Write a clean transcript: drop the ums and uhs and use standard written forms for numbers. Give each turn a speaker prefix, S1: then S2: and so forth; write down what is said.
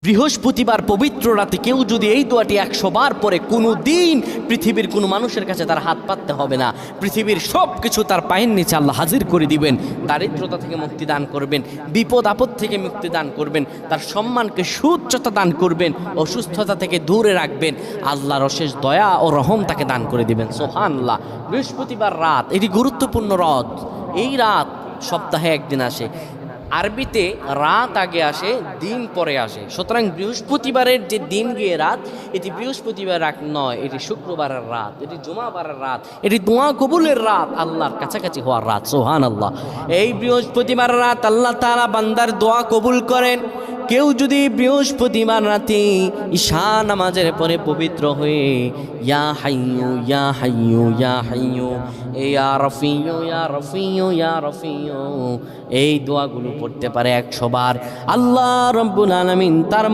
S1: বৃহস্পতিবার পবিত্র রাতে কেউ যদি এই দোয়াটি 100 বার পরে কোনো দিন পৃথিবীর কোনো মানুষের কাছে তার হাত পাততে হবে না। পৃথিবীর সব কিছু তার পায়ের নিচে আল্লাহ হাজির করে দিবেন। দারিদ্রতা থেকে মুক্তি দান করবেন, বিপদ আপদ থেকে মুক্তি দান করবেন, তার সম্মানকে সুউচ্চতা দান করবেন, অসুস্থতা থেকে দূরে রাখবেন। আল্লাহর অশেষ দয়া ও রহম তাকে দান করে দিবেন। সুবহানাল্লাহ। বৃহস্পতিবার রাত এটি গুরুত্বপূর্ণ রাত। এই রাত সপ্তাহে একদিন আসে। আরবিতে রাত আগে আসে, দিন পরে আসে। সুতরাং বৃহস্পতিবারের যে দিন গিয়ে রাত, এটি বৃহস্পতিবার রাত নয়, এটি শুক্রবারের রাত, এটি জুমাবারের রাত, এটি দোয়া কবুলের রাত, আল্লাহর কাছাকাছি হওয়ার রাত। সুবহানাল্লাহ। এই বৃহস্পতিবার রাত আল্লাহ তাআলা বান্দার দোয়া কবুল করেন। কেউ যদি বৃহস্পতিবার রাতে ঈশা নামাজের পরে পবিত্র হয়ে ইয়া হাইয়ু ইয়া হাইয়ু ইয়া হাইয়ু ইয়া রফিয়ু ইয়া রফিয়ু ইয়া রফিয়ু এই দোয়াগুলো পড়তে পারে 100 বার, আল্লাহ রাব্বুল আলামিন তার